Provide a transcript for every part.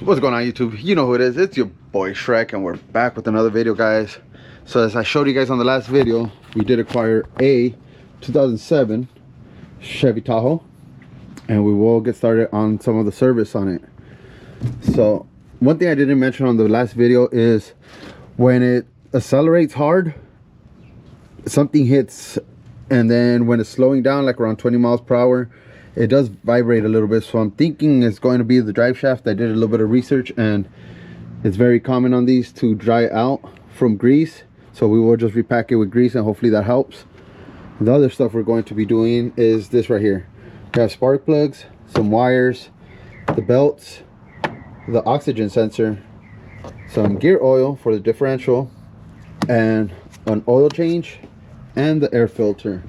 What's going on, YouTube? You know who it is. It's your boy Shrek, and we're back with another video, guys. So as I showed you guys on the last video, we did acquire a 2007 Chevy Tahoe, and we will get started on some of the service on it. So one thing I didn't mention on the last video is when it accelerates hard, something hits, and then when it's slowing down like around 20 miles per hour, it does vibrate a little bit. So I'm thinking it's going to be the drive shaft. I did a little bit of research, and it's very common on these to dry out from grease, so we will just repack it with grease, and hopefully that helps. The other stuff we're going to be doing is this right here. We have spark plugs, some wires, the belts, the oxygen sensor, some gear oil for the differential, and an oil change and the air filter.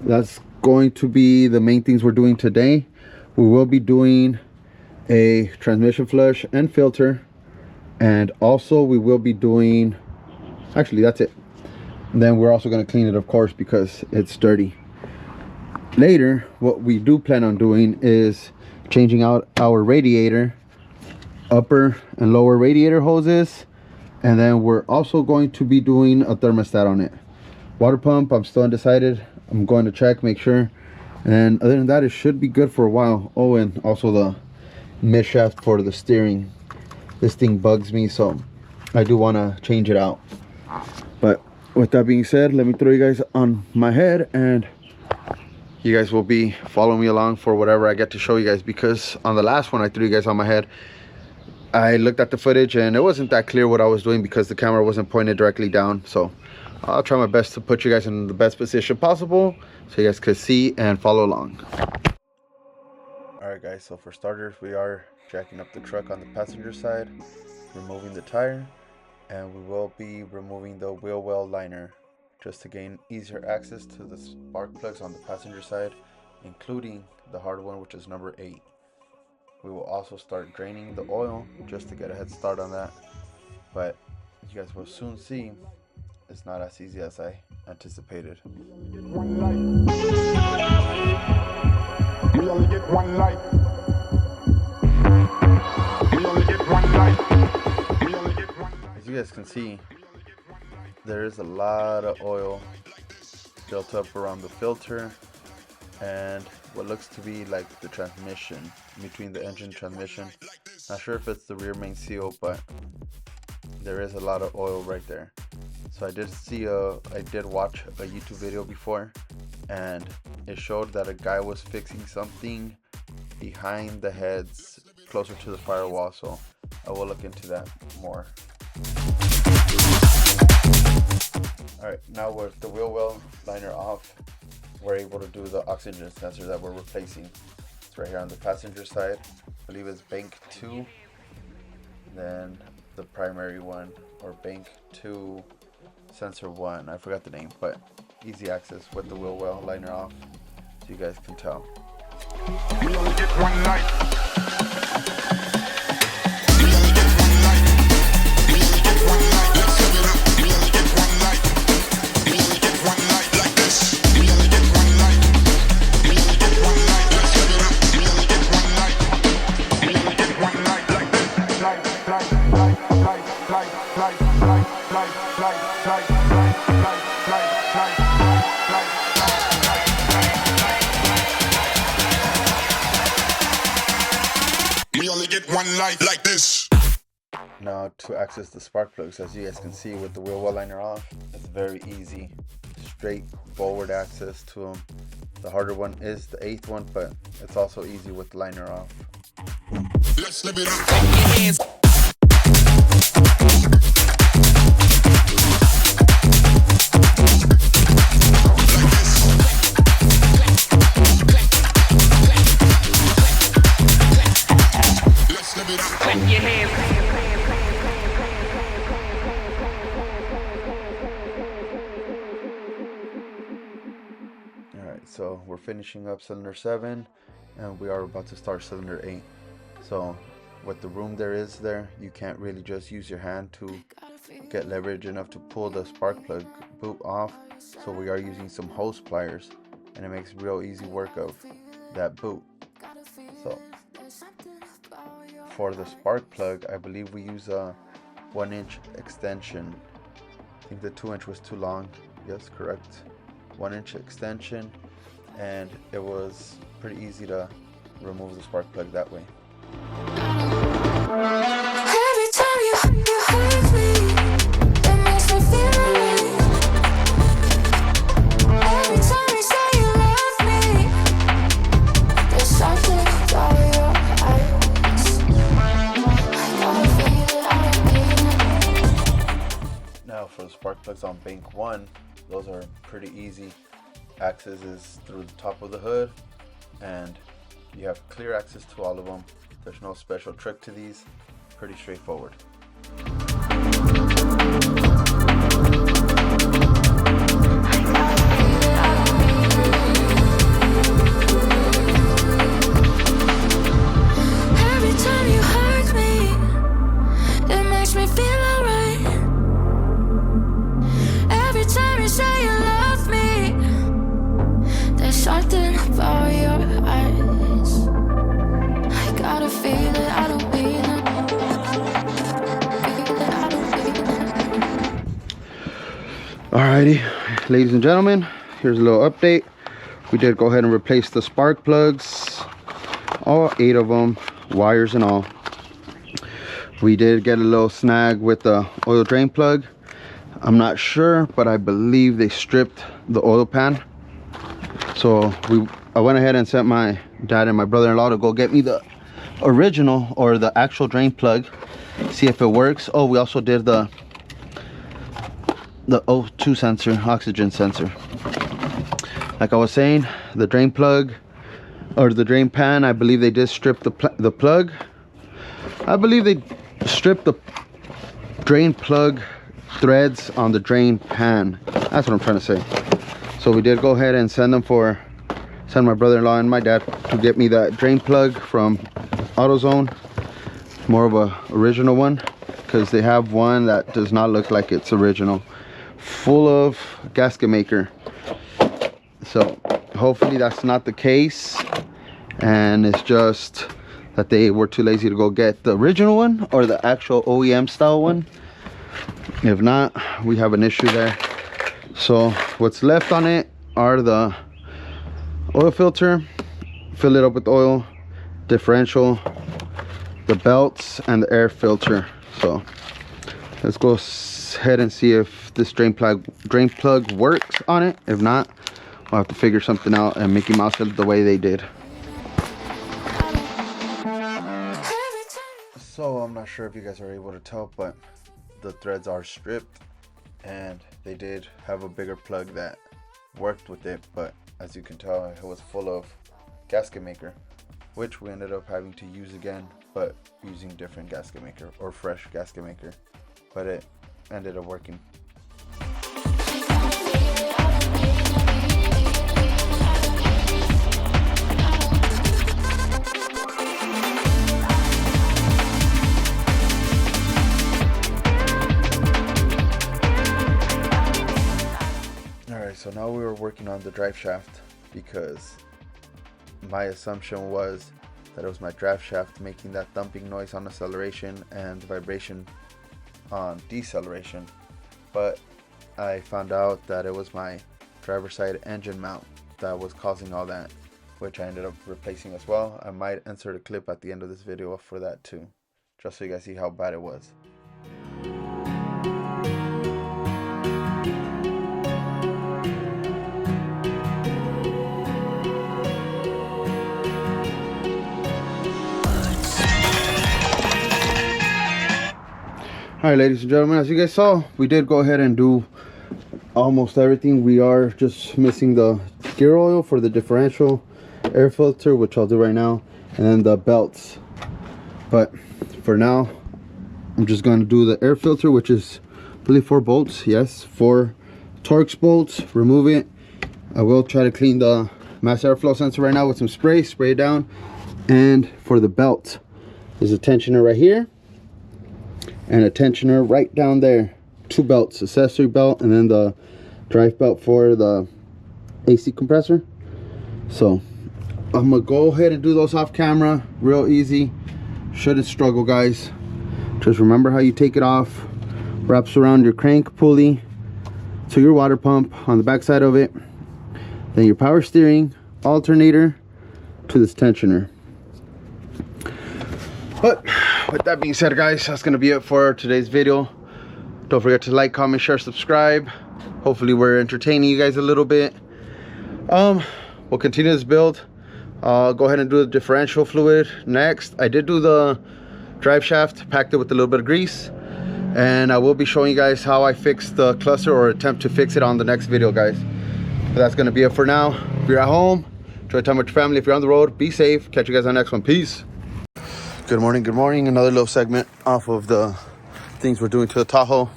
That's going to be the main things we're doing today. We will be doing a transmission flush and filter, and also we will be doing, actually that's it. And then we're also going to clean it, of course, because it's dirty. Later, what we do plan on doing is changing out our radiator, upper and lower radiator hoses, and then we're also going to be doing a thermostat on it. Water pump, I'm still undecided. I'm going to check, make sure, and other than that, it should be good for a while. Oh, and also the mid shaft for the steering. This thing bugs me, so I do want to change it out. But with that being said, let me throw you guys on my head, and you guys will be following me along for whatever I get to show you guys, because on the last one I threw you guys on my head, I looked at the footage and it wasn't that clear what I was doing because the camera wasn't pointed directly down. So I'll try my best to put you guys in the best position possible so you guys could see and follow along. Alright guys, so for starters, we are jacking up the truck on the passenger side, removing the tire, and we will be removing the wheel well liner just to gain easier access to the spark plugs on the passenger side, including the hard one, which is number 8. We will also start draining the oil just to get a head start on that, but you guys will soon see it's not as easy as I anticipated. We only get one life. We only get one life. We only get one life. As you guys can see, there is a lot of oil built up around the filter and what looks to be like the transmission, between the engine transmission. Not sure if it's the rear main seal, but there is a lot of oil right there. So I did watch a YouTube video before, and it showed that a guy was fixing something behind the heads closer to the firewall, so I will look into that more. Alright, now with the wheel well liner off, we're able to do the oxygen sensor that we're replacing. It's right here on the passenger side. I believe it's bank 2, then the primary one, or bank 2 sensor 1. I forgot the name, but easy access with the wheel well liner off, so you guys can tell. We only get one life. We only get one life like this. Now to access the spark plugs, as you guys can see with the wheel well liner off, it's very easy, straight forward access to them. The harder one is the 8th one, but it's also easy with the liner off. Let's live it up. Alright, so we're finishing up cylinder 7 and we are about to start cylinder 8. So with the room there is there, you can't really just use your hand to get leverage enough to pull the spark plug boot off. So we are using some hose pliers, and it makes real easy work of that boot. So for the spark plug, I believe we use a 1-inch extension. I think the 2-inch was too long. Yes, correct. 1-inch extension, and it was pretty easy to remove the spark plug that way. Every time you hurt me, it makes me feel alive. Every time you say you love me, there's something about your eyes. I gotta feel it, I don't need it. Now for the spark plugs on bank 1, those are pretty easy. Access is through the top of the hood, and you have clear access to all of them. There's no special trick to these, pretty straightforward. Every time you hurt me, it makes me feel alright. Every time you say you love me, there's something about your eyes. I gotta feel it, I don't feel it. Alrighty, ladies and gentlemen, here's a little update. We did go ahead and replace the spark plugs, all 8 of them, wires and all. We did get a little snag with the oil drain plug. I'm not sure, but I believe they stripped the oil pan. So I went ahead and sent my dad and my brother-in-law to go get me the original, or the actual drain plug, see if it works. Oh, we also did the O2 sensor, oxygen sensor. Like I was saying, the drain plug, or the drain pan, I believe they did strip the plug. I believe they stripped the drain plug threads on the drain pan. That's what I'm trying to say. So we did go ahead and send my brother-in-law and my dad to get me that drain plug from AutoZone, more of a original one, because they have one that does not look like it's original, full of gasket maker. So hopefully that's not the case, and it's just that they were too lazy to go get the original one or the actual OEM style one. If not, we have an issue there. So what's left on it are the oil filter, fill it up with oil, differential, the belts, and the air filter. So let's go ahead and see if this drain plug works on it. If not, we'll have to figure something out and Mickey Mouse it the way they did. So I'm not sure if you guys are able to tell, but the threads are stripped, and they did have a bigger plug that worked with it, but as you can tell, it was full of gasket maker, which we ended up having to use again, but using different gasket maker, or fresh gasket maker, but it ended up working. Alright, so now we were working on the drive shaft, because my assumption was that it was my drive shaft making that thumping noise on acceleration and vibration on deceleration, but I found out that it was my driver's side engine mount that was causing all that, which I ended up replacing as well. I might insert a clip at the end of this video for that too, just so you guys see how bad it was. Alright, ladies and gentlemen, as you guys saw, we did go ahead and do almost everything. We are just missing the gear oil for the differential, air filter, which I'll do right now, and then the belts. But for now, I'm just going to do the air filter, which is really 4 bolts. Yes, 4 Torx bolts. Remove it. I will try to clean the mass airflow sensor right now with some spray it down. And for the belt, there's a tensioner right here and a tensioner right down there. 2 belts, accessory belt and then the drive belt for the AC compressor. So I'm gonna go ahead and do those off camera, real easy. Shouldn't struggle, guys. Just remember how you take it off. Wraps around your crank pulley to your water pump on the back side of it. Then your power steering, alternator to this tensioner. But with that being said, guys, that's gonna be it for today's video. Don't forget to like, comment, share, subscribe. Hopefully we're entertaining you guys a little bit. We'll continue this build. Go ahead and do the differential fluid next. I did do the drive shaft, packed it with a little bit of grease, and I will be showing you guys how I fix the cluster, or attempt to fix it, on the next video, guys. But that's gonna be it for now. If you're at home, enjoy time with your family. If you're on the road, be safe. Catch you guys on the next one. Peace. Good morning, good morning. Another little segment off of the things we're doing to the Tahoe.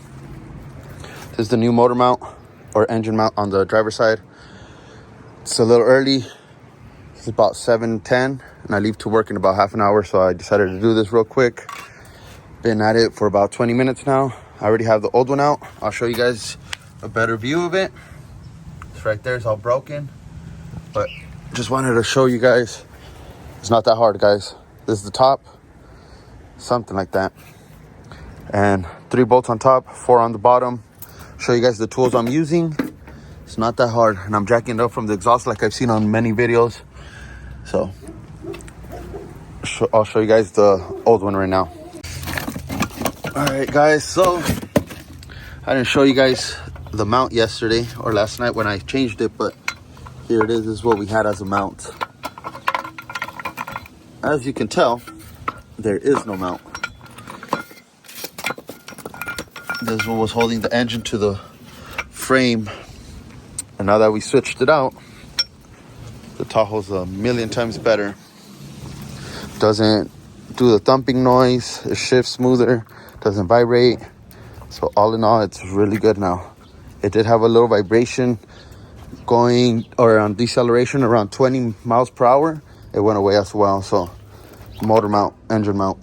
This is the new motor mount, or engine mount, on the driver's side. It's a little early. It's about 7:10, and I leave to work in about half an hour, so I decided to do this real quick. Been at it for about 20 minutes now. I already have the old one out. I'll show you guys a better view of it. It's right there. It's all broken, but just wanted to show you guys. It's not that hard, guys. This is the top, something like that, and 3 bolts on top, 4 on the bottom. Show you guys the tools I'm using. It's not that hard, and I'm jacking it up from the exhaust like I've seen on many videos. So I'll show you guys the old one right now. All right, guys, so I didn't show you guys the mount yesterday or last night when I changed it, but here it is. This is what we had as a mount. As you can tell, there is no mount. This is what was holding the engine to the frame, and now that we switched it out, the Tahoe's a million times better. Doesn't do the thumping noise. It shifts smoother. Doesn't vibrate. So all in all, it's really good now. It did have a little vibration going, or on deceleration around 20 miles per hour. It went away as well. So motor mount, engine mount.